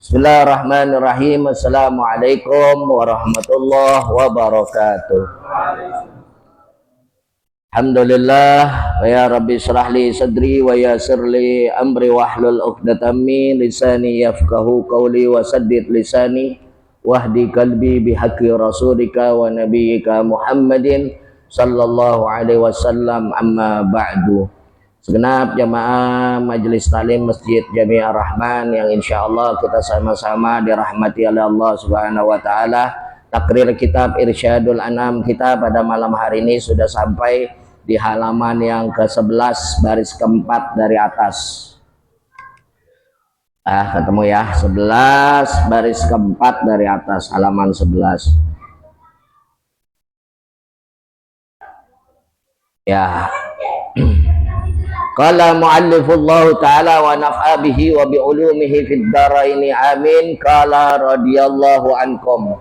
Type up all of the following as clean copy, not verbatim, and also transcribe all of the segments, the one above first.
Bismillahirrahmanirrahim. Assalamualaikum warahmatullahi wabarakatuh. Alhamdulillah wa ya rabbi shrah li sadri wa yassir li amri wahlul 'uqdatam min lisani yafqahu qawli wa saddid lisani wahdi qalbi bihaqqi rasulika wa nabiyyika Muhammadin sallallahu alaihi wasallam, amma ba'du. Segenap jamaah Majelis Taklim Masjid Jami'ah Rahman yang insya Allah kita sama-sama dirahmati oleh Allah Subhanahu wa Ta'ala. Takrir kitab Irsyadul Anam kita pada malam hari ini sudah sampai di halaman yang ke-11 baris keempat dari atas. Ketemu ya, 11 baris keempat dari atas, halaman 11. Ya. Qala mu'allifullahu ta'ala wa naf'a bihi wa bi'ulumihi fid daraini amin. Qala radhiyallahu ankum.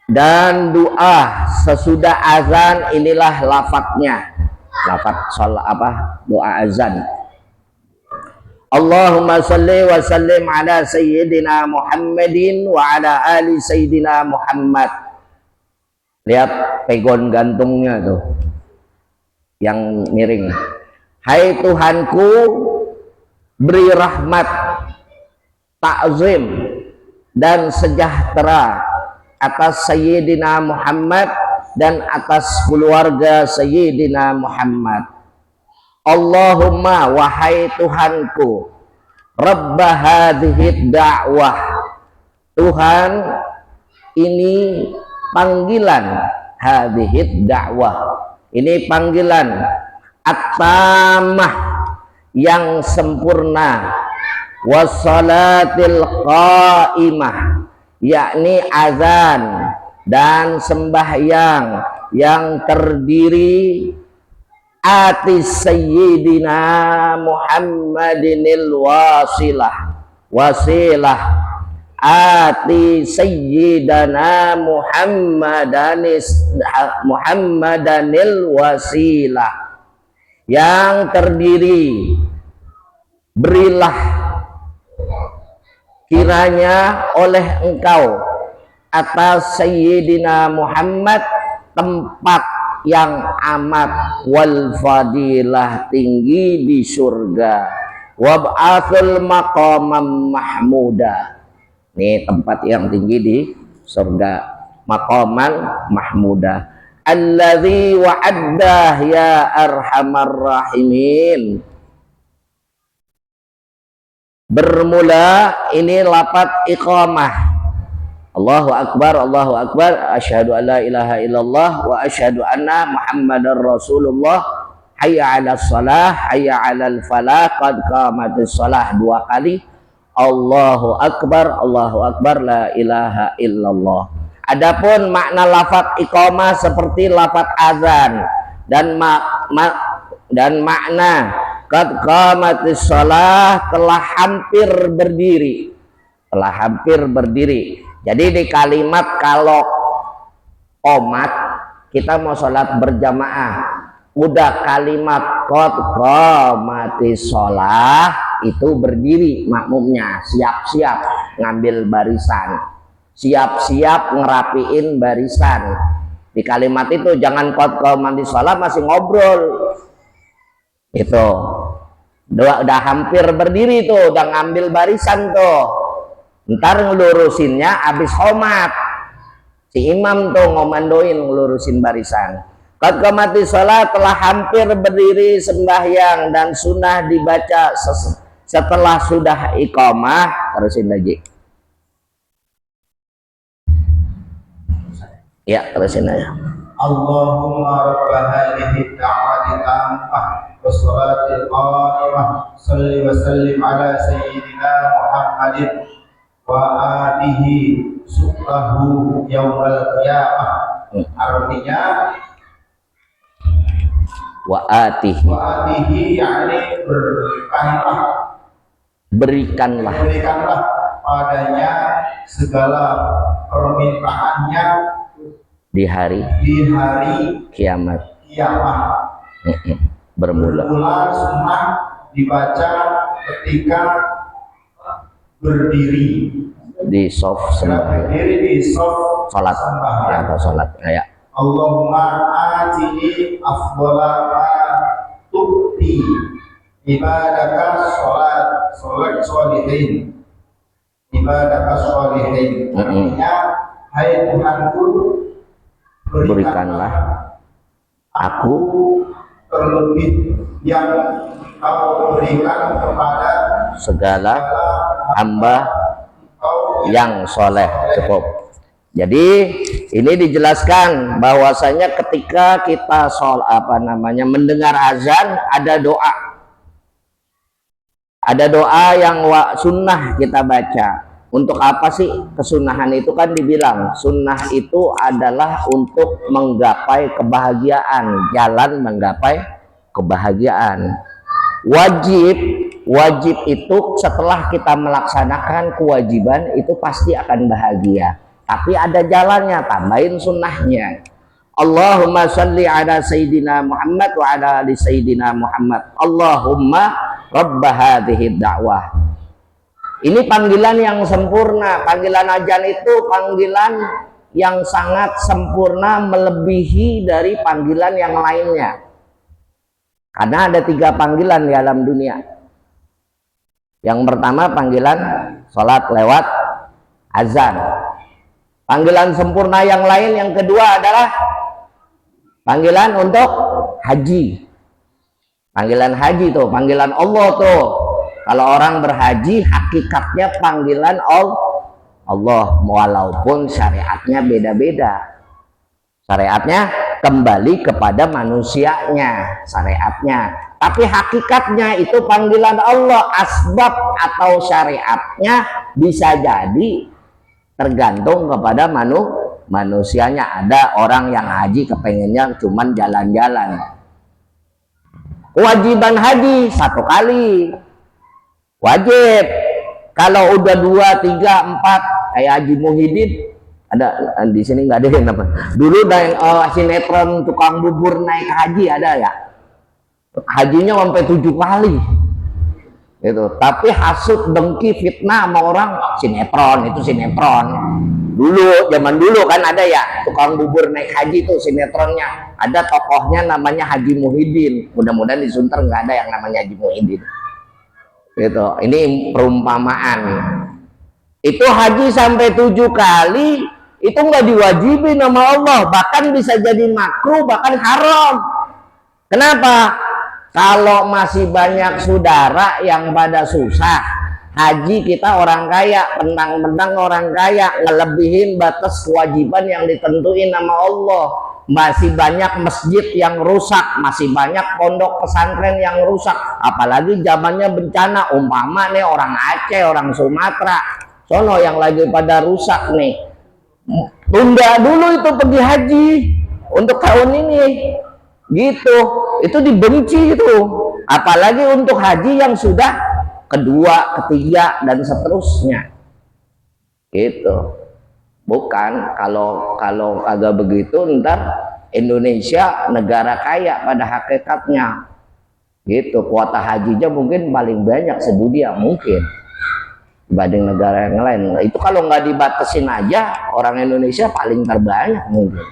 Dan doa sesudah azan inilah lafadznya. Lafadz doa azan. Allahumma salli wa sallim ala sayyidina Muhammadin wa ala ali sayyidina Muhammad. Lihat pegon gantungnya tuh yang miring. Hai Tuhanku, beri rahmat, takzim dan sejahtera atas Sayyidina Muhammad dan atas keluarga Sayyidina Muhammad. Allahumma, wahai Tuhanku, Rabba hadhihi da'wah, Tuhan ini panggilan, hadhihi da'wah, ini panggilan at-tamah yang sempurna, wassalatil qaimah, yakni azan dan sembahyang yang terdiri atis sayyidina Muhammadinil wasilah ati sayyidana Muhammadanil wasilah, yang terdiri berilah kiranya oleh engkau atas Sayyidina Muhammad tempat yang amat wal fadilah tinggi di surga, wab'athul maqamam mahmuda, ini tempat yang tinggi di surga, maqaman mahmuda, alladzi wa'addah ya arhamar rahimin. Bermula ini lafaz iqamah. Allahu akbar, Allahu akbar, asyhadu an la ilaha illallah wa asyhadu anna Muhammadar Rasulullah, hayya 'alas shalah, hayya 'alal falah, qad qamatis shalah, dua kali. Allahu akbar, la ilaha illallah. Adapun makna lafaz iqamah seperti lafaz azan dan makna qad qamatis shalah, telah hampir berdiri. Jadi di kalimat kalau qomat kita mau sholat berjamaah, udah kalimat qad qamatis shalah itu berdiri makmumnya, siap-siap ngambil barisan, siap-siap ngerapiin barisan. Di kalimat itu jangan qad qamatis shalah masih ngobrol. Itu udah hampir berdiri tuh, udah ngambil barisan tuh, ntar ngelurusinnya habis qomat, si imam tuh ngomandoin ngelurusin barisan. Qad qamatis shalah, telah hampir berdiri sembahyang dan sunnah dibaca setelah sudah iqamah. Terusin lagi ya, terusin aja. Allahumma rabba hadhihi da'wati tammah wassalatil qa'imah, salli wa sallim ala sayyidina Muhammadin wa alihi subhahu yaumal qiyamah. Artinya wa atihi yakni berikanlah padanya segala permintaannya di hari kiamat. Bermula sunnah dibaca ketika berdiri di soft sembahyang, berdiri di soft salat ya, atau salat ya. Allahumma atini afdhala ma tu'ti ibadaka sholat sholihin, ibadaka sholihin. Artinya, hai Tuhanku, Berikanlah aku terlebih yang kau berikan kepada segala hamba yang soleh. Cukup. Jadi ini dijelaskan bahwasanya ketika kita mendengar azan, ada doa. Ada doa yang sunnah kita baca. Untuk apa sih kesunahan itu? Kan dibilang sunnah itu adalah untuk menggapai kebahagiaan, jalan menggapai kebahagiaan. Wajib itu setelah kita melaksanakan kewajiban itu pasti akan bahagia. Tapi ada jalannya, tambahin sunnahnya. Allahumma sholli ala Sayyidina Muhammad wa ala ali Sayyidina Muhammad. Allahumma rabba hadhihi da'wah. Ini panggilan yang sempurna. Panggilan azan itu panggilan yang sangat sempurna, melebihi dari panggilan yang lainnya. Karena ada 3 panggilan di alam dunia. Yang pertama panggilan sholat lewat azan. Panggilan sempurna yang lain yang kedua adalah panggilan untuk haji. Panggilan haji tuh, panggilan Allah tuh. Kalau orang berhaji hakikatnya panggilan Allah, walaupun syariatnya beda-beda. Syariatnya kembali kepada manusianya, syariatnya. Tapi hakikatnya itu panggilan Allah. Asbab atau syariatnya bisa jadi tergantung kepada manusianya. Ada orang yang haji kepengennya cuman jalan-jalan. Kewajiban haji 1 kali. Wajib. Kalau udah 2, 3, 4 kayak Haji Muhyiddin, ada di sini nggak ada yang apa. Dulu ada sinetron tukang bubur naik haji, ada ya. Hajinya sampai 7 kali. Gitu. Tapi hasut, dengki, fitnah sama orang, sinetron itu sinetron. Dulu, zaman dulu kan ada ya tukang bubur naik haji tuh sinetronnya. Ada tokohnya namanya Haji Muhyiddin. Mudah-mudahan di Sunter nggak ada yang namanya Haji Muhyiddin. Gitu. Ini perumpamaan. Itu haji sampai 7 kali itu nggak diwajibin sama Allah, bahkan bisa jadi makruh, bahkan haram. Kenapa? Kalau masih banyak saudara yang pada susah, haji kita orang kaya, pendang-pendang orang kaya, ngelebihin batas kewajiban yang ditentuin sama Allah. Masih banyak masjid yang rusak, masih banyak pondok pesantren yang rusak, apalagi zamannya bencana. Umpama nih orang Aceh, orang Sumatera sono yang lagi pada rusak nih, tunda dulu itu pergi haji untuk tahun ini gitu. Itu dibenci itu, apalagi untuk haji yang sudah kedua, ketiga dan seterusnya gitu. Bukan kalau agak begitu ntar Indonesia negara kaya pada hakikatnya gitu. Kuota hajinya mungkin paling banyak sedunia mungkin dibanding negara yang lain. Itu kalau nggak dibatasin aja, orang Indonesia paling terbanyak mungkin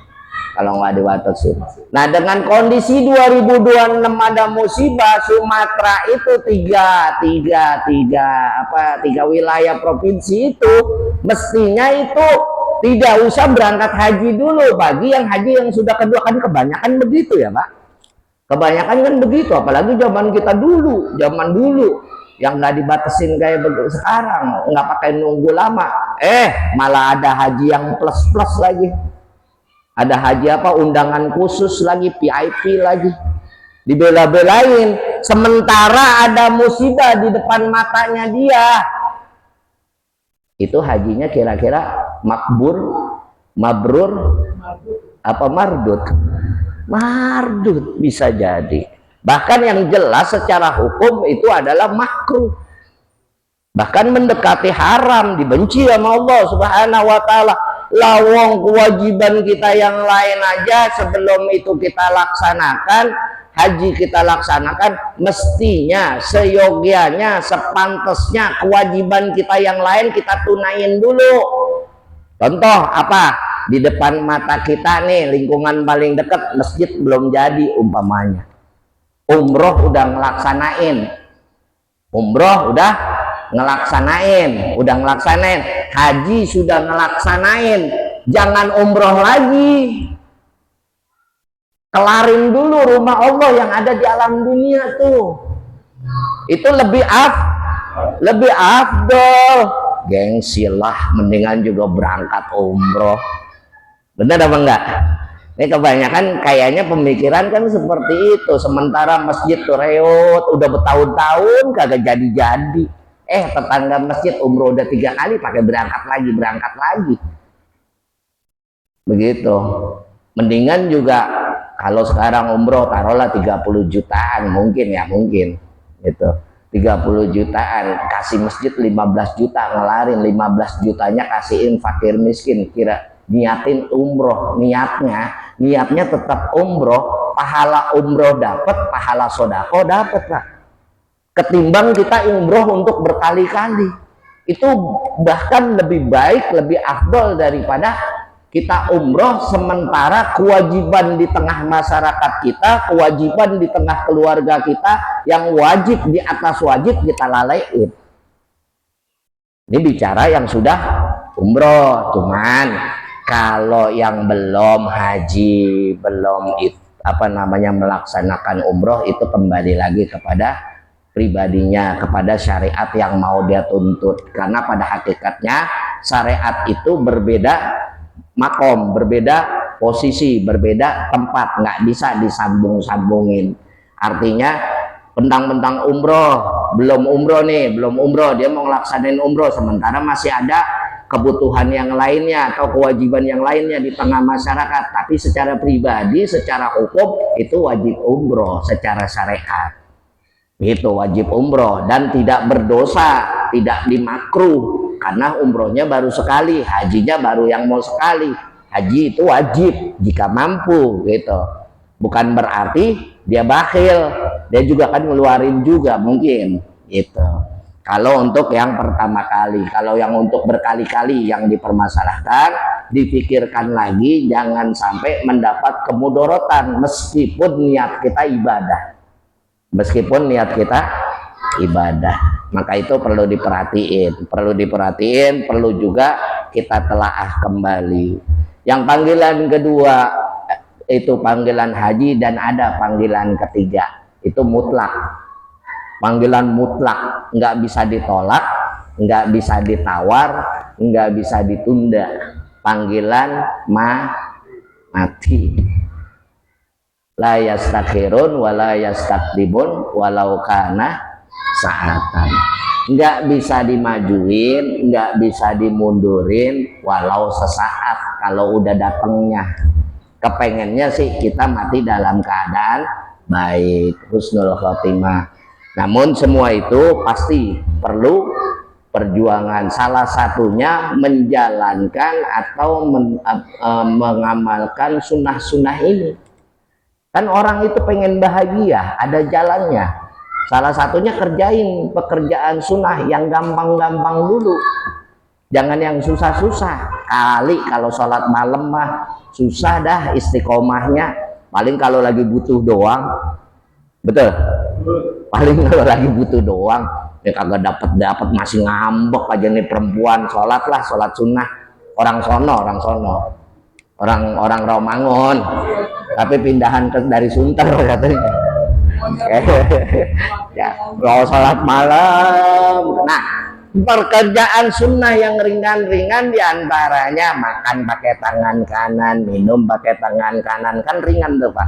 kalau nggak dibatasin. Nah, dengan kondisi 2026 ada musibah, Sumatera itu tiga wilayah provinsi itu mestinya itu tidak usah berangkat haji dulu bagi yang haji yang sudah kedua. Kan kebanyakan begitu ya Pak, kebanyakan kan begitu. Apalagi zaman kita dulu, zaman dulu yang nggak dibatasin kayak sekarang, nggak pakai nunggu lama, malah ada haji yang plus lagi, ada haji apa undangan khusus lagi, VIP lagi, dibela-belain. Sementara ada musibah di depan matanya dia. Itu hajinya kira-kira mabrur apa mardut? Mardut bisa jadi. Bahkan yang jelas secara hukum itu adalah makruh, bahkan mendekati haram, dibenci sama Allah Subhanahu wa ta'ala. Lawang kewajiban kita yang lain aja sebelum itu kita laksanakan, haji kita laksanakan, mestinya, seyogianya, sepantasnya kewajiban kita yang lain kita tunain dulu. Contoh apa? Di depan mata kita nih, lingkungan paling dekat masjid belum jadi umpamanya. Umroh udah ngelaksanain. Umroh udah ngelaksanain. Haji sudah ngelaksanain. Jangan umroh lagi. Kelarin dulu rumah Allah yang ada di alam dunia tuh. Itu lebih afdol. Gengsilah, mendingan juga berangkat umroh. Benar apa enggak? Ini kebanyakan kayaknya pemikiran kan seperti itu. Sementara masjid tuh reot, udah bertahun-tahun kagak jadi-jadi. Tetangga masjid umroh udah 3 kali, pakai berangkat lagi. Begitu. Mendingan juga kalau sekarang umroh taruhlah 30 jutaan, mungkin gitu. 30 jutaan, kasih masjid 15 juta, ngelarin 15 jutanya kasihin fakir miskin. Kira niatin umroh, niatnya tetap umroh, pahala umroh dapat, pahala sodako dapat, Pak. Ketimbang kita umroh untuk berkali-kali, itu bahkan lebih baik, lebih afdol daripada kita umroh sementara kewajiban di tengah masyarakat kita, kewajiban di tengah keluarga kita yang wajib di atas wajib kita lalaiin. Ini bicara yang sudah umroh. Cuman kalau yang belum haji, belum melaksanakan umroh, itu kembali lagi kepada pribadinya, kepada syariat yang mau dia tuntut. Karena pada hakikatnya syariat itu berbeda makom, berbeda posisi, berbeda tempat, nggak bisa disambung-sambungin. Artinya bentang-bentang umroh, belum umroh, dia mau ngelaksanain umroh sementara masih ada kebutuhan yang lainnya atau kewajiban yang lainnya di tengah masyarakat, tapi secara pribadi, secara hukum itu wajib umroh secara syariat. Itu wajib umroh dan tidak berdosa, tidak dimakruh. Karena umrohnya baru sekali, hajinya baru yang mau sekali. Haji itu wajib jika mampu, gitu. Bukan berarti dia bakhil, dia juga kan ngeluarin juga mungkin, gitu. Kalau untuk yang pertama kali, kalau yang untuk berkali-kali yang dipermasalahkan, dipikirkan lagi, jangan sampai mendapat kemudorotan meskipun niat kita ibadah. Maka itu perlu diperhatiin, perlu juga kita telaah kembali. Yang panggilan kedua itu panggilan haji, dan ada panggilan ketiga, itu mutlak. Panggilan mutlak, nggak bisa ditolak, nggak bisa ditawar, nggak bisa ditunda. Panggilan mati. La yastakhirun wala yastakdimun walau kana sa'atan. Nggak bisa dimajuin, nggak bisa dimundurin walau sesaat. Kalau udah datangnya, kepengennya sih kita mati dalam keadaan baik, husnul khotimah. Namun semua itu pasti perlu perjuangan. Salah satunya menjalankan atau mengamalkan sunnah-sunnah ini. Kan orang itu pengen bahagia, ada jalannya. Salah satunya kerjain pekerjaan sunnah yang gampang-gampang dulu. Jangan yang susah-susah. Kali kalau sholat malam mah susah dah istiqomahnya. Paling kalau lagi butuh doang. Betul? Paling kalau lagi butuh doang. Ya kagak dapat masih ngambek aja nih perempuan. Sholat lah, sholat sunnah. Orang sono. Orang Romangun. Tapi pindahan dari Sunter katanya. Ya, kalau sholat malam. Nah, pekerjaan sunnah yang ringan-ringan diantaranya makan pakai tangan kanan, minum pakai tangan kanan, kan ringan tuh Pak.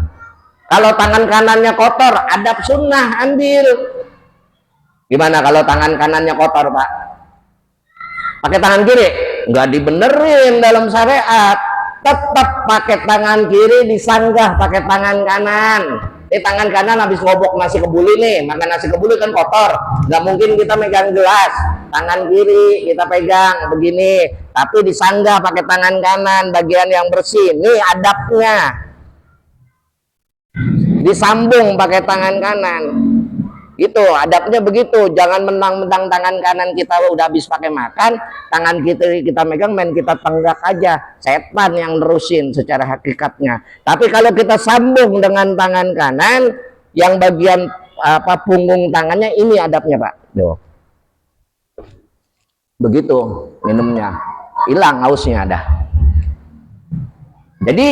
Kalau tangan kanannya kotor, adab sunnah ambil. Gimana kalau tangan kanannya kotor Pak? Pakai tangan kiri? Nggak dibenerin dalam syariat. Tetap pakai tangan kiri, disanggah pakai tangan kanan. Ini tangan kanan habis ngobok nasi kebuli nih, makan nasi kebuli kan kotor, nggak mungkin kita megang gelas. Tangan kiri kita pegang begini, tapi disanggah pakai tangan kanan bagian yang bersih. Nih adabnya. disambung pakai tangan kanan. Itu adabnya begitu. Jangan mentang-mentang tangan kanan kita udah habis pakai makan, tangan kita megang, main kita tenggak aja. Setan yang nerusin secara hakikatnya. Tapi kalau kita sambung dengan tangan kanan, yang bagian punggung tangannya, ini adabnya Pak. Tuh. Begitu minumnya, hilang hausnya dah. Jadi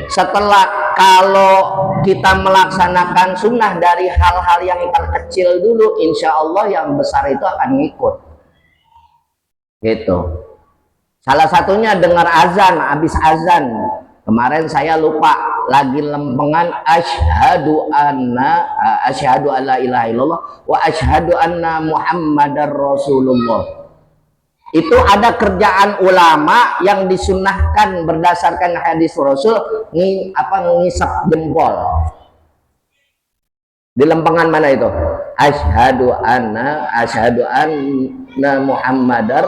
setelah kalau kita melaksanakan sunnah dari hal-hal yang terkecil dulu, insya Allah yang besar itu akan ngikut. Gitu. Salah satunya dengar azan, habis azan. Kemarin saya lupa, lagi lempengan asyhadu alla ilaha illallah wa asyhadu anna muhammadar rasulullah. Itu ada kerjaan ulama yang disunnahkan berdasarkan hadis Rasul, ngisap jempol. Di lempengan mana itu? Asyhadu anna Muhammadar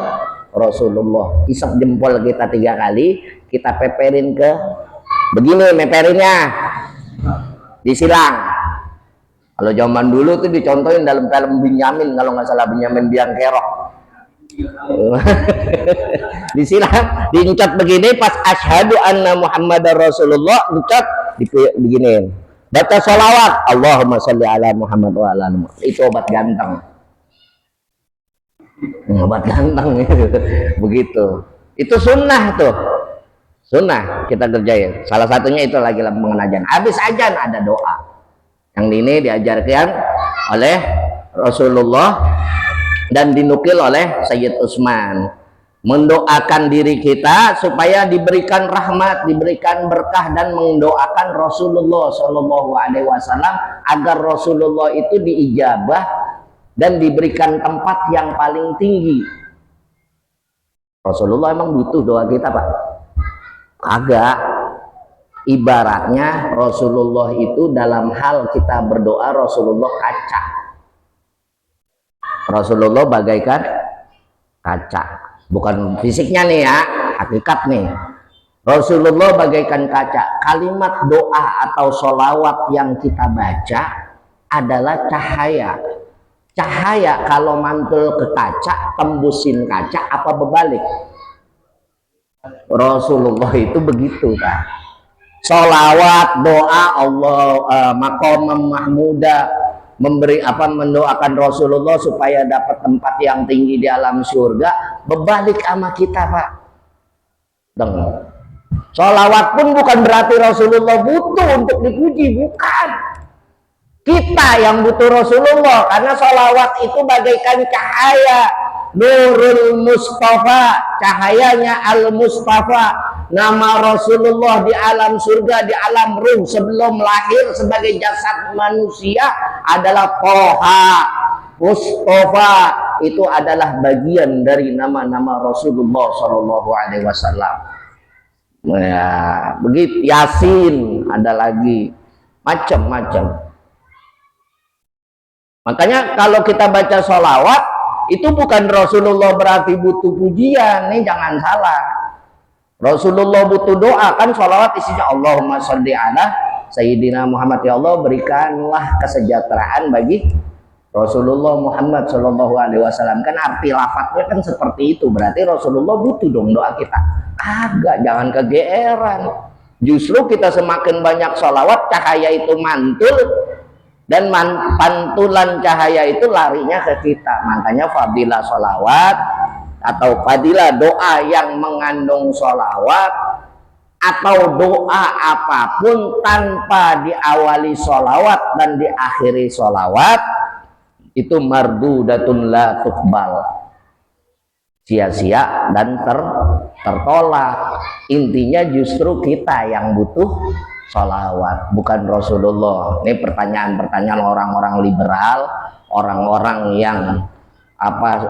Rasulullah. Isap jempol kita 3 kali, kita peperin ke begini, meperinnya disilang. Kalau zaman dulu tuh dicontohin dalam film Benyamin, kalau nggak salah Benyamin Biang Kerok. Disilang, dincot begini, pas asyhadu anna Muhammadar Rasulullah, dincot begini, baca sholawat Allahumma sholli ala Muhammad wa ala Muhammad. Itu obat ganteng, obat ganteng itu. Begitu, itu sunnah tuh, sunnah kita kerjain. Salah satunya itu lagi mengajan, habis ajan ada doa yang ini diajarkan oleh Rasulullah dan dinukil oleh Sayyid Utsman, mendoakan diri kita supaya diberikan rahmat, diberikan berkah, dan mendoakan Rasulullah Shallallahu Alaihi Wasallam agar Rasulullah itu diijabah dan diberikan tempat yang paling tinggi. Rasulullah emang butuh doa kita Pak? Agak. Ibaratnya Rasulullah itu dalam hal kita berdoa, Rasulullah kaca. Rasulullah bagaikan kaca, bukan fisiknya nih ya, hakikat nih. Rasulullah bagaikan kaca. Kalimat doa atau sholawat yang kita baca adalah cahaya. Cahaya kalau mantul ke kaca, tembusin kaca apa berbalik? Rasulullah itu begitu Pak. Sholawat, doa Allah, maqamam mahmuda, mendoakan Rasulullah supaya dapat tempat yang tinggi di alam surga, berbalik sama kita Pak. Sholawat pun bukan berarti Rasulullah butuh untuk dipuji, bukan. Kita yang butuh Rasulullah, karena sholawat itu bagaikan cahaya, Nurul Mustafa, cahayanya Al Mustafa. Nama Rasulullah di alam surga, di alam ruh sebelum lahir sebagai jasad manusia adalah Toha. Mustafa itu adalah bagian dari nama-nama Rasulullah Shallallahu Alaihi Wasallam. Ya, begitu. Yasin ada lagi, macam-macam. Makanya kalau kita baca sholawat itu bukan Rasulullah berarti butuh pujian, nih jangan salah. Rasulullah butuh doa, kan sholawat isinya Allahumma sholli ala Sayyidina Muhammad, ya Allah berikanlah kesejahteraan bagi Rasulullah Muhammad Shallallahu Alaihi Wasallam. Kan arti lafadznya kan seperti itu, berarti Rasulullah butuh dong doa kita. Agak, jangan kegeeran. Justru kita semakin banyak sholawat, cahaya itu mantul, dan pantulan cahaya itu larinya ke kita. Makanya fadilah sholawat atau fadilah doa yang mengandung sholawat atau doa apapun tanpa diawali sholawat dan diakhiri sholawat itu mardudatun la tuqbal, sia-sia dan tertolak. Intinya justru kita yang butuh sholawat, bukan Rasulullah. Ini pertanyaan-pertanyaan orang-orang liberal, orang-orang yang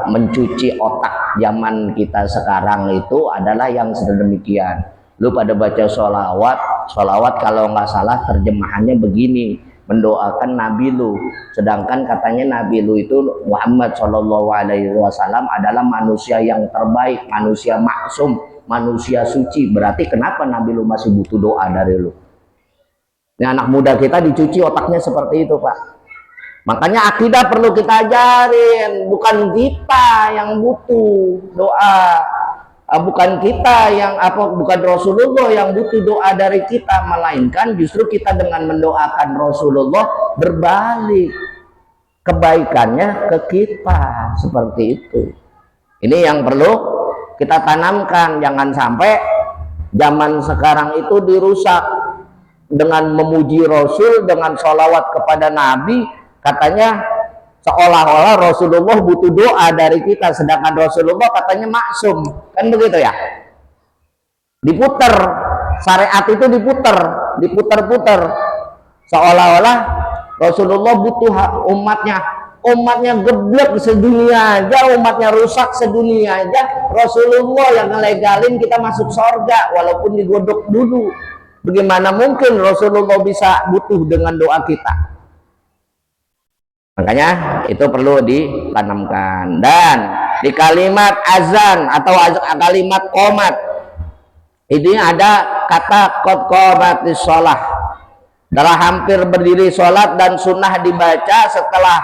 mencuci otak zaman kita sekarang itu adalah yang sedemikian. Lu pada baca sholawat kalau nggak salah terjemahannya begini, mendoakan Nabi lu, sedangkan katanya Nabi lu itu Muhammad Shallallahu Alaihi Wasallam adalah manusia yang terbaik, manusia maksum, manusia suci. Berarti kenapa Nabi lu masih butuh doa dari lu? Ini anak muda kita dicuci otaknya seperti itu, Pak. Makanya akidah perlu kita ajarin, bukan kita yang butuh doa, bukan kita yang bukan Rasulullah yang butuh doa dari kita, melainkan justru kita dengan mendoakan Rasulullah berbalik kebaikannya ke kita, seperti itu. Ini yang perlu kita tanamkan, jangan sampai zaman sekarang itu dirusak dengan memuji Rasul, dengan sholawat kepada Nabi, katanya seolah-olah Rasulullah butuh doa dari kita, sedangkan Rasulullah katanya maksum, kan begitu ya? Diputer, syariat itu diputer-puter, seolah-olah Rasulullah butuh umatnya geblek sedunia aja, umatnya rusak sedunia aja, Rasulullah yang ngelegalin kita masuk surga walaupun digodok dulu. Bagaimana mungkin Rasulullah bisa butuh dengan doa kita? Makanya itu perlu ditanamkan. Dan di kalimat azan atau kalimat qomat ini ada kata qad qomatis shalah. Adalah hampir berdiri sholat dan sunnah dibaca setelah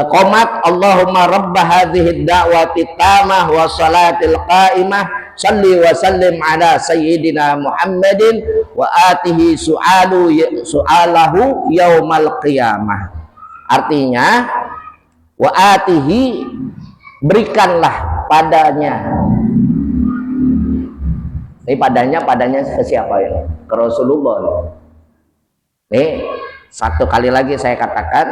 qomat, Allahumma rabba hadhihi da'wati tamah wa salatil qa'imah salli wa sallim ala sayyidina Muhammadin wa atihi su'alahu yaumal qiyamah. Artinya wa atihi, berikanlah padanya. Ini padanya ke siapa ini? Ke Rasulullah. Nih, satu kali lagi saya katakan,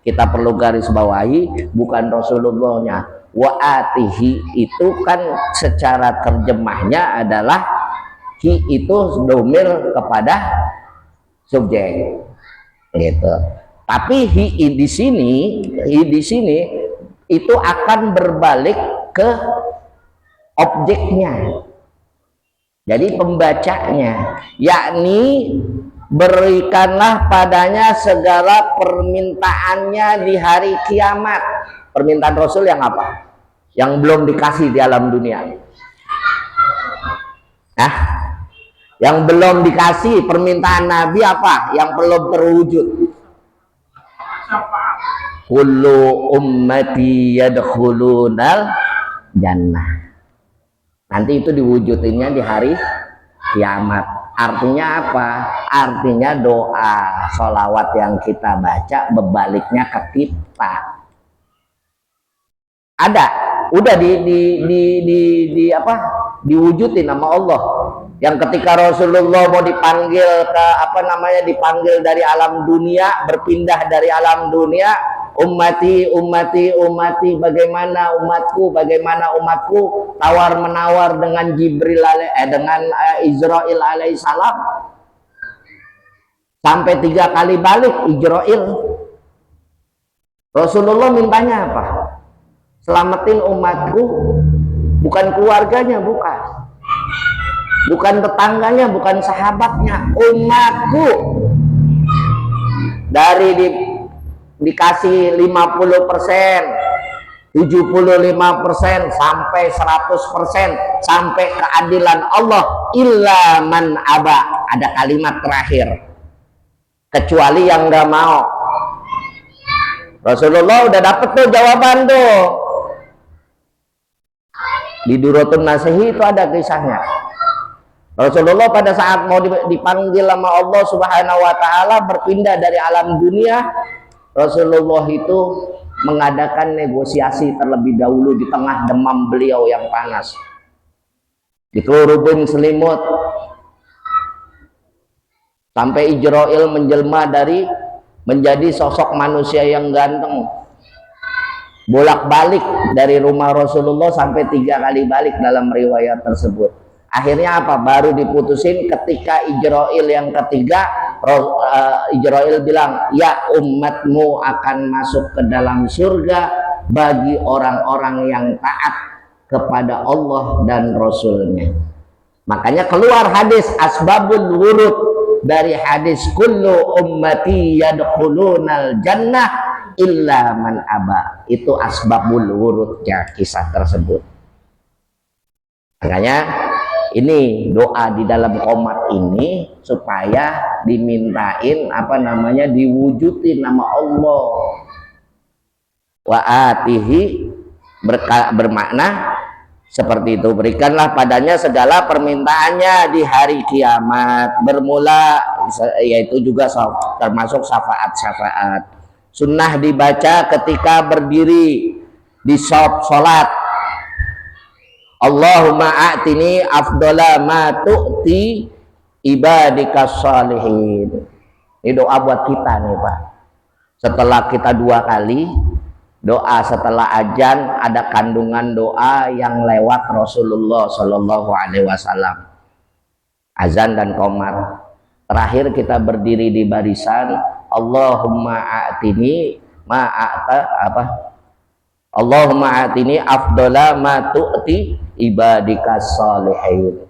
kita perlu garis bawahi, bukan Rasulullahnya. Wa atihi itu kan secara terjemahnya adalah hi itu domir kepada subjek, gitu. Tapi hi di sini itu akan berbalik ke objeknya. Jadi pembacanya, yakni berikanlah padanya segala permintaannya di hari kiamat. Permintaan Rasul yang apa? Yang belum dikasih di alam dunia. Nah, yang belum dikasih permintaan Nabi apa? Yang belum terwujud. Kullu ummati yadkhulunal jannah. Nanti itu diwujudinnya di hari kiamat. Artinya apa? Artinya doa sholawat yang kita baca berbaliknya ke kita. Ada, udah diwujudin sama Allah. Yang ketika Rasulullah mau dipanggil ke dipanggil dari alam dunia, berpindah dari alam dunia, ummati bagaimana umatku, tawar menawar dengan dengan Israil alaihissalam, sampai 3 kali balik Israil. Rasulullah mintanya apa? Selamatin umatku, bukan keluarganya, bukan tetangganya, bukan sahabatnya, umatku. Dari dikasih 50%, 75% sampai 100%, sampai keadilan Allah, illa man aba. Ada kalimat terakhir, kecuali yang nggak mau. Rasulullah udah dapet tuh jawaban tuh. Di Duratun Nasihi itu ada kisahnya. Rasulullah pada saat mau dipanggil sama Allah Subhanahu wa taala berpindah dari alam dunia, Rasulullah itu mengadakan negosiasi terlebih dahulu di tengah demam beliau yang panas. Dikelurupin selimut sampai Israil menjelma menjadi sosok manusia yang ganteng, bolak-balik dari rumah Rasulullah sampai 3 kali balik dalam riwayat tersebut. Akhirnya apa? Baru diputusin ketika Israil yang ketiga. Israil bilang, ya umatmu akan masuk ke dalam surga bagi orang-orang yang taat kepada Allah dan Rasulnya. Makanya keluar hadis asbabul wurud, dari hadis kullu ummati yadkhulunal jannah illa man aba. Itu asbabul wurudnya kisah tersebut. Makanya ini doa di dalam qomat ini supaya dimintain apa namanya, diwujudin nama Allah. Wa atihi bermakna seperti itu, berikanlah padanya segala permintaannya di hari kiamat, bermula yaitu juga termasuk syafaat-syafaat. Sunnah dibaca ketika berdiri di sholat. Allahumma a'tini afdala ma tu'ti ibadika shalihin. Ini doa buat kita nih Pak. Setelah kita 2 kali doa setelah azan, ada kandungan doa yang lewat Rasulullah Shallallahu Alaihi Wasallam. Azan dan qomat. Terakhir kita berdiri di barisan. Allahumma a'tini Allahumma a'tini afdala ma tu'ti ibadika shalihin.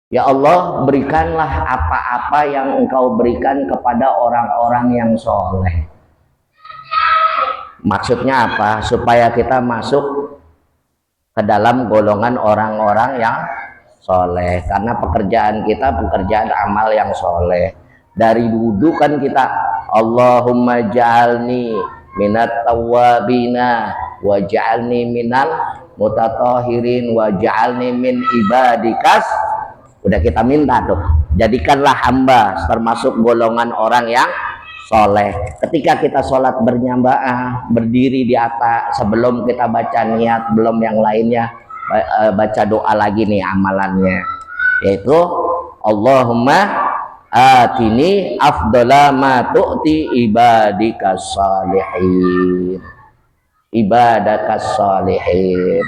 Ya Allah, berikanlah apa-apa yang Engkau berikan kepada orang-orang yang soleh. Maksudnya apa? Supaya kita masuk ke dalam golongan orang-orang yang soleh. Karena pekerjaan kita pekerjaan amal yang soleh. Dari wudhu kan kita Allahumma ja'alni minat tawwabina wa ja'alni minal mutatahirin wa ja'alni min ibadikas. Udah kita minta tuh, jadikanlah hamba termasuk golongan orang yang soleh. Ketika kita sholat berjamaah, berdiri di atas, sebelum kita baca niat, belum yang lainnya, baca doa lagi nih amalannya, yaitu Allahumma atini afdala ma tu'ti ibadikas shalihin, ibadakas shalihin,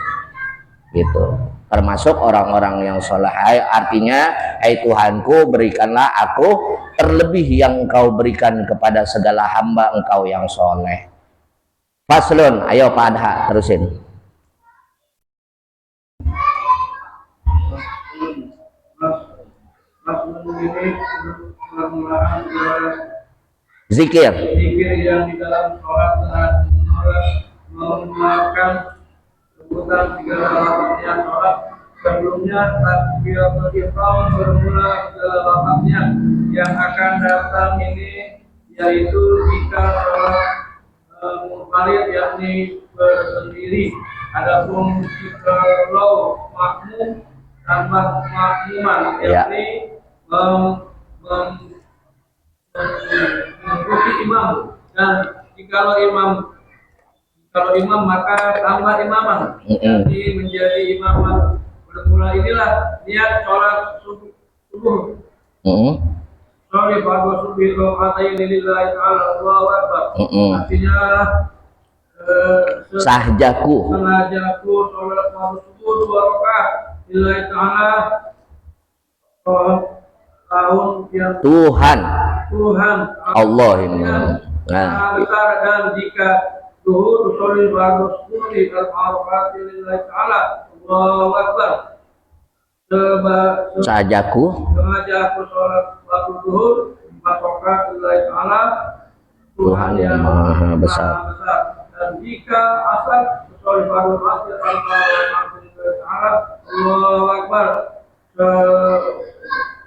gitu. Termasuk orang-orang yang soleh. Artinya, hai Tuhanku, berikanlah aku terlebih yang Engkau berikan kepada segala hamba Engkau yang soleh. Faslun, ayo Pak Adha terusin. Zikir. Zikir yang di dalam sholat mengeluarkan sebutan 3 lafaznya sholat. Sebelumnya takbiratul ihram bermula segala lafaznya yang akan datang ini, yaitu jika sholat munfarid yakni bersendiri. Adapun kalau makmum dan makmuman yakni mengikuti imam, dan jikalau imam maka tambah imaman, jadi menjadi imaman. Bermula inilah niat sholat subuh. Sorry, bagus subuh rokatain lillahi ta'ala, Allahu Akbar. Artinya sahjaku sholat subuh 2 rakaat lillahi ta'ala, tahun yang Tuhan Allah ini besar. Dan jika zuhur sholli bagus subuh al-arafat lillahi ta'ala, Allahu Akbar. Sahajaku sholat waktu zuhur 4 rakaat lillahi ta'ala, Tuhan yang maha besar. Dan jika asar sholli bagus masjid al-arafat lillahi ta'ala, Allahu Akbar.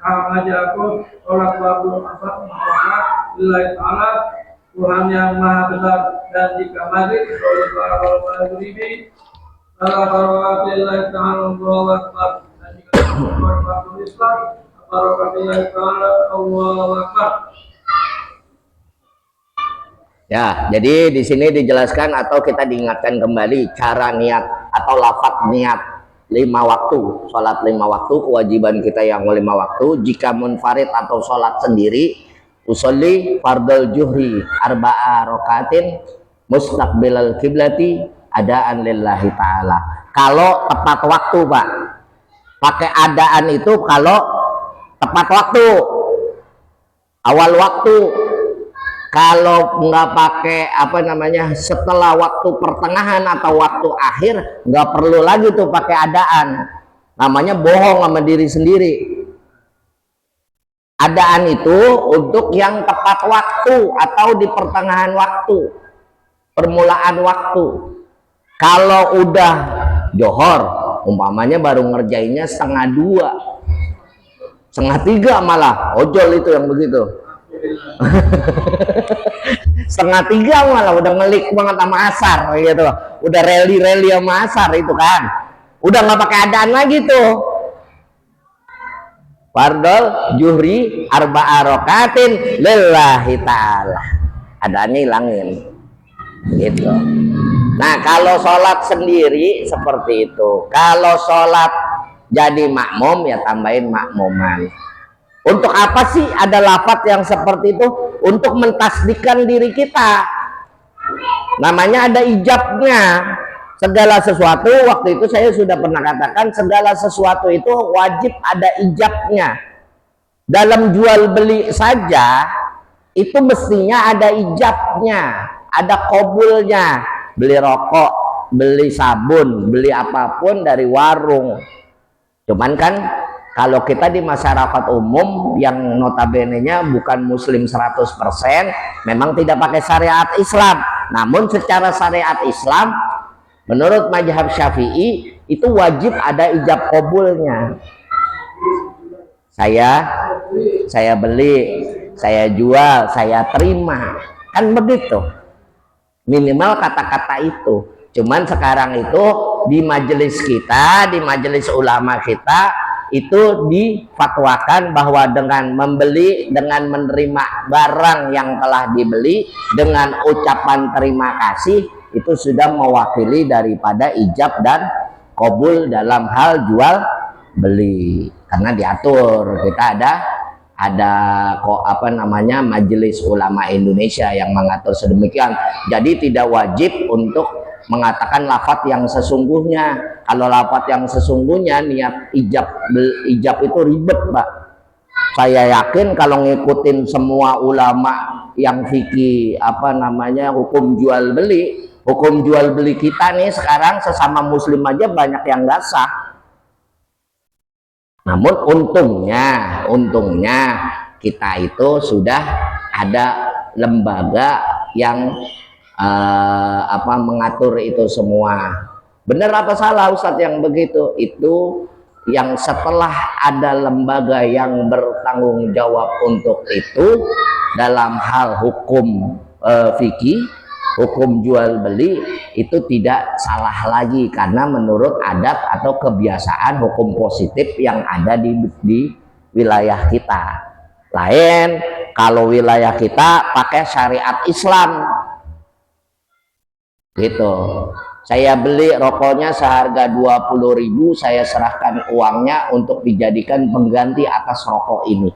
Sahajaku sholat waktu asar 4 rakaat lillahi ta'ala, Tuhan yang maha besar. Dan jika maghrib sholli bagus maghribi salah rakaat lillahi ta'ala, Allahu Akbar. Dan jika sholat waktu Islam rakaat lillahi ta'ala, Allahu Akbar. Ya, jadi di sini dijelaskan atau kita diingatkan kembali cara niat atau lafaz niat 5 waktu, sholat 5 waktu, kewajiban kita yang 5 waktu. Jika munfarid atau sholat sendiri, usolli fardal juhri arba'a rokaatin mustaqbilal kiblati adaan lillahi ta'ala. Kalau tepat waktu Pak, pakai adaan itu kalau tepat waktu, awal waktu. Kalau nggak pakai apa namanya setelah waktu pertengahan atau waktu akhir, nggak perlu lagi tuh pakai adaan. Namanya bohong sama diri sendiri. Adaan itu untuk yang tepat waktu atau di pertengahan waktu, permulaan waktu. Kalau udah johor, umpamanya baru ngerjainnya 1:30, 1/2 malah ojol itu yang begitu. 1/3 malah udah ngelik banget sama asar gitu, udah rally sama asar itu kan, udah nggak pakai adaan lagi tuh. Fardol juhri arba'a rakatin lillahi ta'ala, adaannya hilangin gitu. Nah kalau sholat sendiri seperti itu. Kalau sholat jadi makmum ya tambahin makmuman. Untuk apa sih ada lafaz yang seperti itu? Untuk mentasdikkan diri kita. Namanya ada ijabnya. Segala sesuatu, waktu itu saya sudah pernah katakan, segala sesuatu itu wajib ada ijabnya. Dalam jual beli saja itu mestinya ada ijabnya, ada qabulnya. Beli rokok, beli sabun, beli apapun dari warung. Cuman kan kalau kita di masyarakat umum yang notabene-nya bukan muslim 100%, memang tidak pakai syariat Islam. Namun secara syariat Islam, menurut mazhab Syafi'i itu wajib ada ijab qabulnya. Saya beli, saya jual, saya terima. Kan begitu. Minimal kata-kata itu. Cuman sekarang itu di majelis kita, di majelis ulama kita itu difatwakan bahwa dengan membeli, dengan menerima barang yang telah dibeli dengan ucapan terima kasih itu sudah mewakili daripada ijab dan qabul dalam hal jual beli. Karena diatur, kita ada kok apa namanya Majelis Ulama Indonesia yang mengatur sedemikian. Jadi tidak wajib untuk mengatakan lafaz yang sesungguhnya. Kalau lafaz yang sesungguhnya niat ijab itu ribet, Pak. Saya yakin kalau ngikutin semua ulama yang fikih apa namanya hukum jual beli kita nih sekarang sesama muslim aja banyak yang nggak sah. Namun untungnya kita itu sudah ada lembaga yang mengatur itu semua. Benar apa salah Ustadz yang begitu? Itu yang setelah ada lembaga yang bertanggung jawab untuk itu dalam hal hukum fikih, hukum jual beli itu tidak salah lagi karena menurut adat atau kebiasaan hukum positif yang ada di wilayah kita. Lain kalau wilayah kita pakai syariat Islam gitu. Saya beli rokoknya seharga 20.000, saya serahkan uangnya untuk dijadikan pengganti atas rokok ini.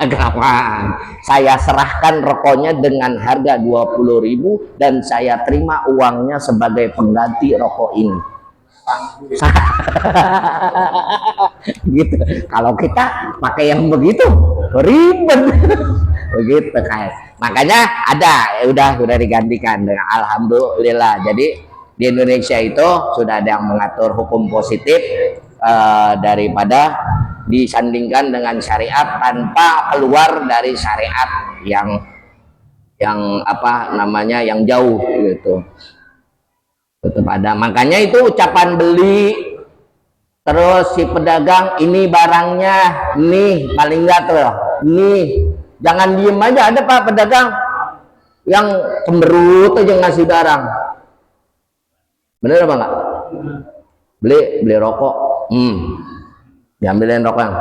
Gampang. Saya serahkan rokoknya dengan harga 20.000 dan saya terima uangnya sebagai pengganti rokok ini. Gitu. Kalau kita pakai yang begitu ribet. Begitu kayak. Makanya ada udah digantikan dengan alhamdulillah. Jadi di Indonesia itu sudah ada yang mengatur hukum positif daripada disandingkan dengan syariat tanpa keluar dari syariat yang apa namanya yang jauh gitu. Tetap ada. Makanya itu ucapan beli, terus si pedagang ini barangnya nih paling enggak tuh nih, jangan diem aja. Ada Pak pedagang yang cemberut aja ngasih barang. Bener apa enggak? Beli rokok, diambilin rokok yang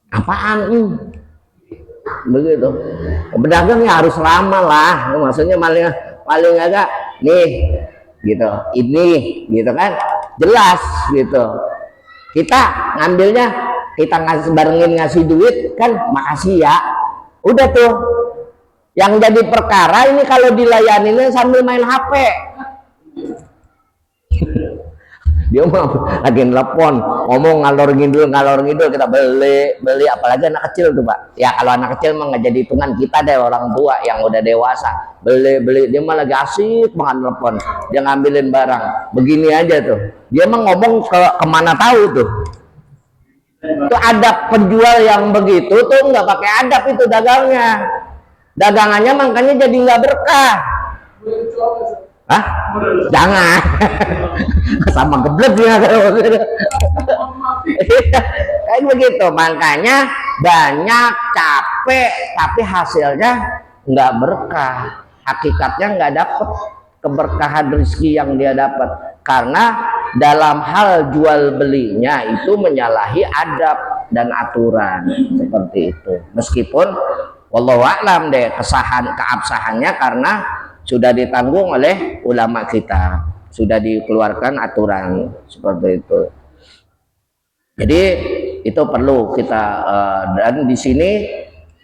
apaan begitu. Pedagangnya harus ramah lah, maksudnya paling agak nih gitu, ini gitu kan, jelas gitu. Kita ngambilnya, kita barengin ngasih duit kan, makasih ya, udah tuh. Yang jadi perkara ini kalau dilayaninnya sambil main HP. Dia mau lagi nelpon, ngomong ngalor ngidul kita beli, apalagi anak kecil tuh Pak. Ya kalau anak kecil mah nggak jadi hitungan, kita deh orang tua yang udah dewasa beli, dia mah lagi asik banget nelpon, dia ngambilin barang begini aja tuh, dia mah ngomong kemana tahu tuh. Itu adab penjual yang begitu tuh nggak pakai adab itu dagangannya makanya jadi nggak berkah. Hah? Jangan sama geblek ya. Kayak begitu, makanya banyak capek tapi hasilnya nggak berkah, hakikatnya nggak dapet keberkahan rezeki yang dia dapat, karena dalam hal jual belinya itu menyalahi adab dan aturan seperti itu. Meskipun wallahu a'lam deh keabsahannya karena sudah ditanggung oleh ulama kita, sudah dikeluarkan aturan seperti itu. Jadi itu perlu kita dan di sini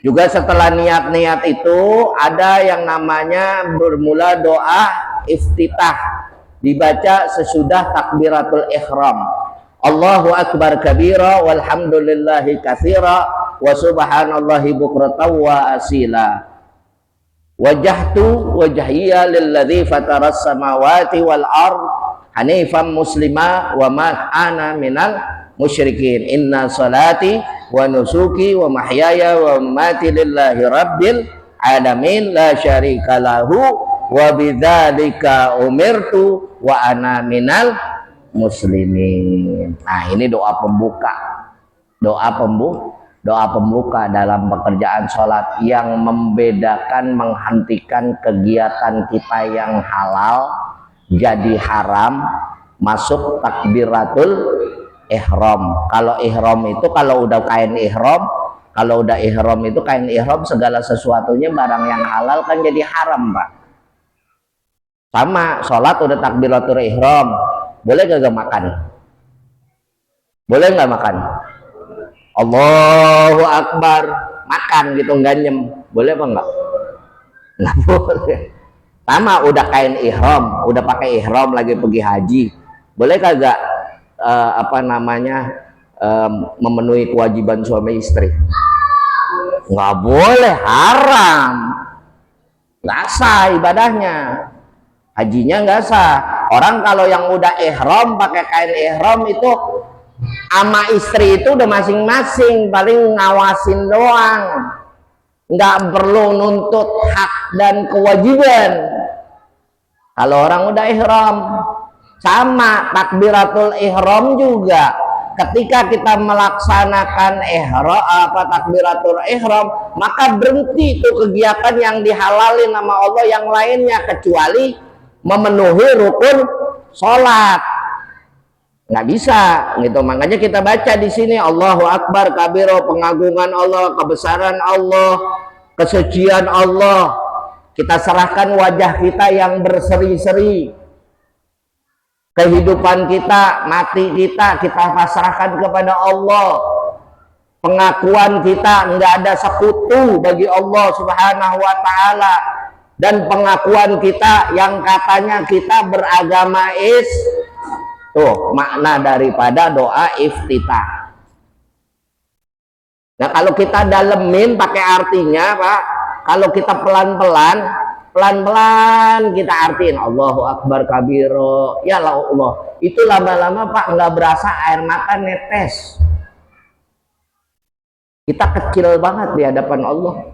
juga setelah niat-niat itu ada yang namanya bermula doa iftitah, dibaca sesudah takbiratul ihram. Allahu akbar kabira walhamdulillahi katsira wa subhanallahi bukratan wa asila. Wajjahtu wajhiya lilladzi fataras samawati wal ard hanifan muslima wa ma ana minal musyrikin. Inna salati wa nusuki wa mahyaya wa mamati lillahi rabbil alamin la syarika lahu wa bidzalika umirtu wa ana minal muslimin. Nah, ini doa pembuka. Doa pembuka dalam pekerjaan sholat yang membedakan, menghentikan kegiatan kita yang halal jadi haram, masuk takbiratul ihram. Kalau ihram itu kalau udah kain ihram, kalau udah ihram itu kain ihram, segala sesuatunya barang yang halal kan jadi haram, Pak. Sama sholat udah takbiratul ihram, boleh gak makan? Boleh nggak makan? Allahu Akbar, makan gitu ganyem, boleh apa enggak? Nggak boleh. Sama udah kain ihram, udah pakai ihram lagi pergi haji, boleh kagak memenuhi kewajiban suami istri? Nggak boleh, haram, nggak sah ibadahnya, hajinya nggak sah. Orang kalau yang udah ihram pakai kain ihram itu sama istri itu udah masing-masing, paling ngawasin doang, nggak perlu nuntut hak dan kewajiban. Kalau orang udah ihram, sama takbiratul ihram juga, ketika kita melaksanakan takbiratul ihram, maka berhenti itu kegiatan yang dihalalin sama Allah yang lainnya kecuali memenuhi rukun sholat. Nggak bisa gitu. Makanya kita baca di sini Allahu Akbar kabiro, pengagungan Allah, kebesaran Allah, kesucian Allah. Kita serahkan wajah kita yang berseri-seri, kehidupan kita, mati kita pasrahkan kepada Allah. Pengakuan kita nggak ada sekutu bagi Allah Subhanahu wa ta'ala, dan pengakuan kita yang katanya kita beragama tuh makna daripada doa iftitah. Nah, kalau kita dalemin pakai artinya, Pak, kalau kita pelan-pelan kita artiin Allahu Akbar kabiro, ya Allah, itu lama-lama Pak nggak berasa air mata netes. Kita kecil banget di hadapan Allah.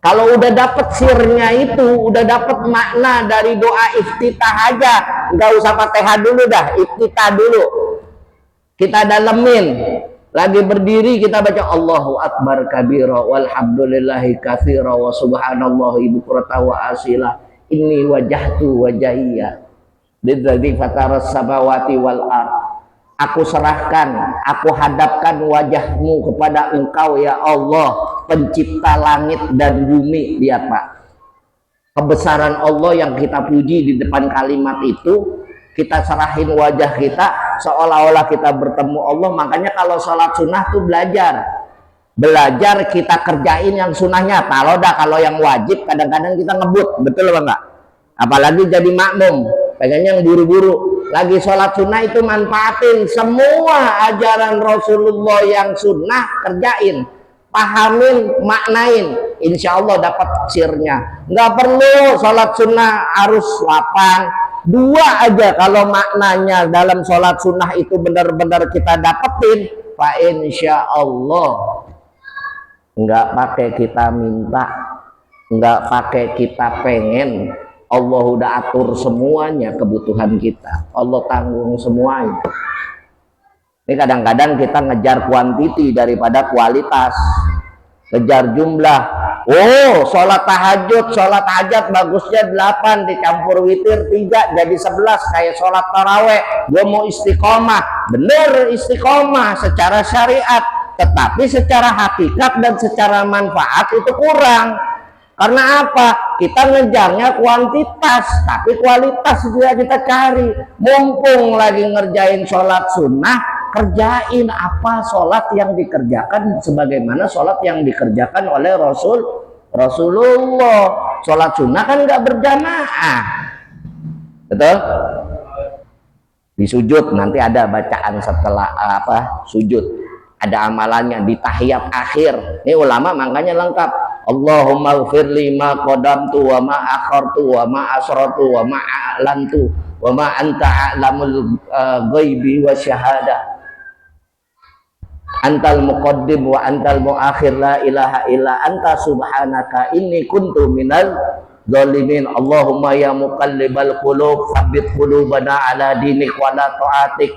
Kalau udah dapet sirnya itu, udah dapet makna dari doa iftitah aja, nggak usah Fatihah dulu dah, iftitah dulu. Kita dalemin, lagi berdiri kita baca Allahu Akbar kabira walhamdulillahi katsira wa subhanallahi bukratan wa asila. Inni wajahtu wajhiya lidzatsi fataras samawati wal ard. Aku serahkan, aku hadapkan wajahmu kepada engkau ya Allah, pencipta langit dan bumi. Lihat Pak, kebesaran Allah yang kita puji di depan kalimat itu, kita serahin wajah kita seolah-olah kita bertemu Allah. Makanya kalau sholat sunnah tuh belajar kita kerjain yang sunnahnya. Kalau yang wajib kadang-kadang kita ngebut, betul apa enggak? Apalagi jadi makmum, pengennya yang buru-buru. Lagi sholat sunnah itu manfaatin semua ajaran Rasulullah yang sunnah, kerjain, pahamin, maknain, insya Allah dapat sirnya. Nggak perlu sholat sunnah harus 8, 2 aja kalau maknanya dalam sholat sunnah itu benar-benar kita dapetin, Pak, insya Allah nggak pakai kita minta, nggak pakai kita pengen, Allah udah atur semuanya kebutuhan kita, Allah tanggung semuanya. Ini kadang-kadang kita ngejar kuantiti daripada kualitas, kejar jumlah. Oh, sholat tahajud, sholat hajat bagusnya 8 dicampur witir 3 jadi 11 kayak sholat taraweh. Gue mau istiqomah, bener istiqomah secara syariat, tetapi secara hakikat dan secara manfaat itu kurang. Karena apa? Kita ngejarnya kuantitas, tapi kualitas juga kita cari. Mumpung lagi ngerjain sholat sunnah, kerjain apa sholat yang dikerjakan sebagaimana sholat yang dikerjakan oleh Rasulullah. Sholat sunnah kan nggak berjamaah, betul? Di sujud nanti ada bacaan setelah sujud, ada amalannya di tahiyat akhir. Ini ulama makanya lengkap. Allahumma gfirli ma qadamtu wa ma akhartu wa ma asratu wa ma a'lantu wa ma anta a'lamul ghaibi wa syahada. Antal muqaddim wa antal muakhir la ilaha illa anta subhanaka inni kuntu minal zalimin. Allahumma ya muqallibal qulub tsabbit qulubana ala dinik wa la ta'atik.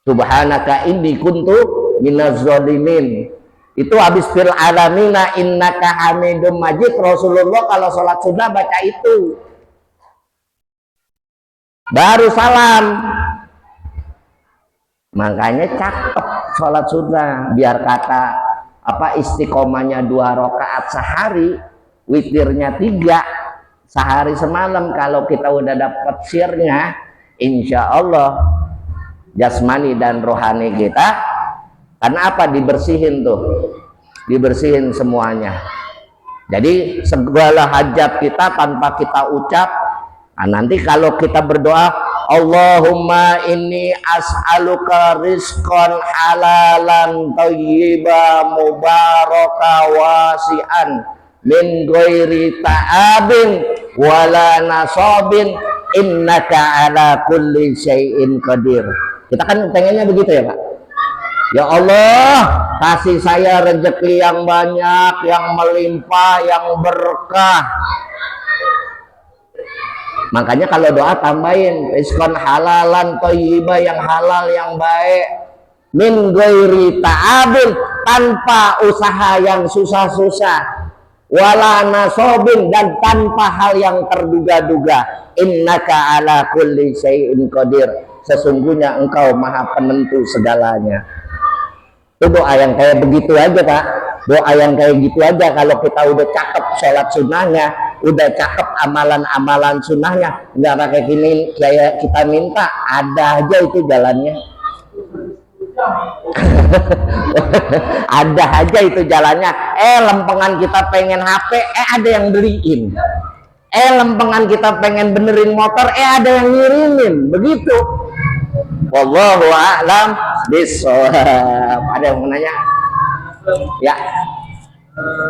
Subhanaka inni kuntu minaz zalimin. Itu habis fil alamina innaka hamidum majid. Rasulullah kalau sholat sunnah baca itu baru salam. Makanya cakep sholat sunnah, biar kata istiqomahnya 2 rakaat sehari, witirnya 3 sehari semalam. Kalau kita udah dapat sirnya, insya Allah jasmani dan rohani kita, karena apa? Dibersihin tuh, dibersihin semuanya. Jadi segala hajat kita tanpa kita ucap, nah nanti kalau kita berdoa, Allahumma inni as'aluka rizqan halalan thayyiba mubaraka wasi'an min ghairi ta'abin wala nasabin innaka ala kulli syai'in qadir. Kita kan pengennya begitu ya Pak. Ya Allah, kasih saya rezeki yang banyak, yang melimpah, yang berkah. Makanya kalau doa tambahin rizqan halalan thayyiba, yang halal yang baik, min ghairi ta'abin, tanpa usaha yang susah-susah, wala nasobin, dan tanpa hal yang terduga-duga. Innaka ala kulli syai'in qadir, sesungguhnya engkau maha penentu segalanya. Itu doa yang kayak begitu aja Pak, doa yang kayak gitu aja. Kalau kita udah cakep sholat sunnahnya, udah cakep amalan-amalan sunnahnya, nggak pakai gini kayak kita minta, ada aja itu jalannya. Ada aja itu jalannya. Lempengan kita pengen HP, ada yang beliin. Lempengan kita pengen benerin motor, ada yang ngirimin. Begitu. Wallahu a'lam bishawab. Ada yang mau nanya? Ya.